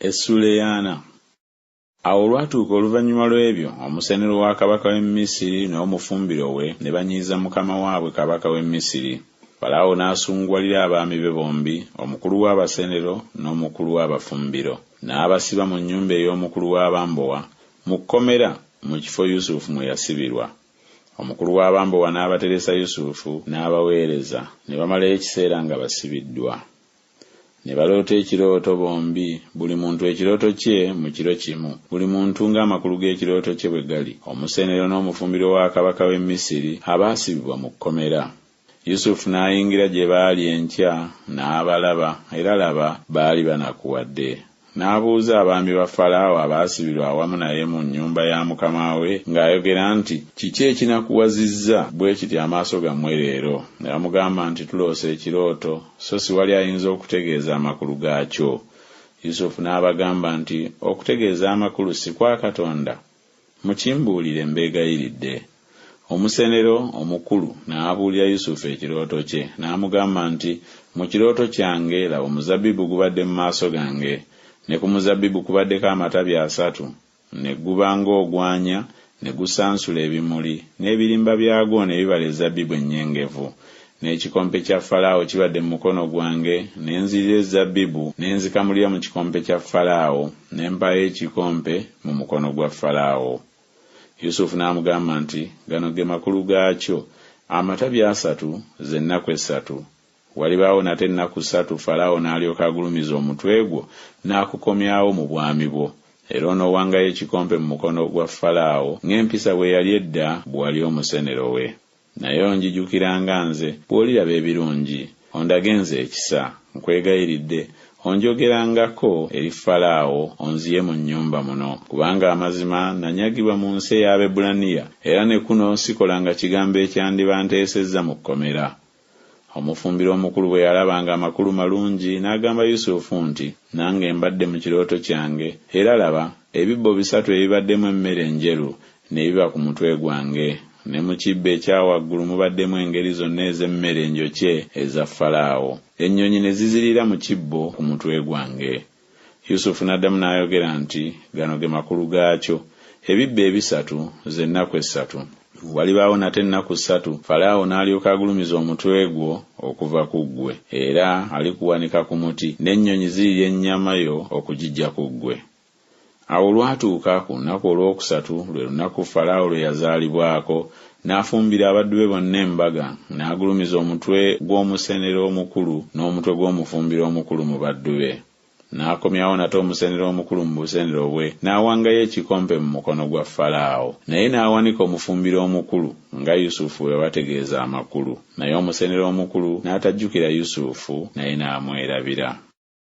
Essuleyana. Awo olwatuuka oluvannyuma lw'ebyo, omusenero wa kabaka w'e Misiri n'omufumbiro we ne banyiiza mukama waabwe kabaka w'e Misiri. Falaawo n'asunguwalira abaami be bombi, omukulu w'abasenero n'omukulu w'abafumbiro. N'abasiba mu nnyumba ey'omukulu w'abambowa, mu kkomera mu kifo Yusufu mwe yasibirwa. Omukulu w'abambowa n'abateresa Yusufu n'abaweereza, ne bamalayo ekiseera nga basibiddwa. Ne baloota ekirooto bombi, buli muntu ekirooto kye mu kiro kimu, buli muntu ng'amakulu g'ekirooto kye bwe gali. Omusenero n'omufumbiro wa kabaka w'e Misiri abaasibibwa mu kkomera. Yusufu n'ayingira gye baali enkya, n'abalaba, era laba baali banakuwadde. N'abuuza abaami ba Falaawo abaasibirwa awamu naye mu nnyumba ya mukama we, ng'ayogera nti, kiki ekinakuwazizza bwe kiti amaaso gammwe leero? Ne bamugamba nti, tuloose ekirooto, so si wali ayinza okutegeeza amakulu gaakyo. Yusufu n'abagamba nti, okutegeeza amakulu si kwa Katonda? Mukimbuulire mbeegayiridde. Omusenero omukulu n'abuulira Yusufu ekirooto kye, n'amugamba nti, mu kirooto kyange laba omuzabbibu gubadde mu maaso gange, ne ku muzabbibu kubaddeko amatabi 3, ne guba ng'ogwanya, ne gusansula ebimuli, n'ebirimba byagwo ne bibala ezabbibu ennyengevu. N'ekikompe kya Falaawo kibadde mu mukono gwange, ne nzirira ezabbibu, ne nzikamulira mu kikompe kya Falaawo, ne mpayo ekikompe mu mukono gwa Falaawo. Yusufu n'amugamba nti, gano ge makulu gaakyo, amatabi 3, z'ennaku 3. Walibaawo nate ennaku 3, Falaawo n'alyoka agulumiza omutwe gwo n'akukomyawo mu bwami bwo, era onoowangayo ekikompe mu mukono gwa Falaawo ng'empisa bwe yali edda bw'ali omusenero we. Naye onjijukiranga nze bw'oliraba ebirungi, ondage nze ekisa, nkwegayiridde, onjogerangako eri Falaawo onziye mu nnyumba muno, kubanga amazima nanyagibwa mu nsi ey'Abaebbulaniya, era ne kuno sikolanga kigambo ekyandiba nteesezza mu kkomera. Omufumbiro omukulu bwe yalabanga amakulu malungi n'agamba Yusufu nti, nange mbadde mu kirooto kyange, era laba ebibbo 3 ebibaddemu emmere enjeru ne biba ku mutwe gwange, ne mu kibbo ekyawaggulu mubaddemu engeri zonna ez'emmere enjokye eza Falaawo. Ennyonyi ne zizirira mu kibbo ku mutwe gwange. Yusufu n'addamu n'ayogera nti, gano ge makulu gaakyo, ebibbo 3, z'ennaku 3. Walibaawo nate ennaku 3, Falaawo n'alyoka agulumiza omutwe gwo okuva ku ggwe, era alikuwanika ku muti, n'ennyonyi zirya ennyama yo okugijja ku ggwe. Awo olwatuuka ku lunaku olwokusatu, lwe lunaku Falaawo lwe yazaalibwako, n'afumbira abaddu be bonna embaga, n'agulumiza omutwe gw'omusenero omukulu n'omutwe gw'omufumbiro omukulu mu baddu be. N'akomyawo nate omusenero omukulu mu busenero bwe, n'awangayo ekikompe mu mukono gwa Falaawo, naye n'awanika omufumbiro omukulu nga Yusufu bwe bategeeza amakulu. Naye omusenero omukulu n'atajjukira Yusufu, naye n'amwerabira.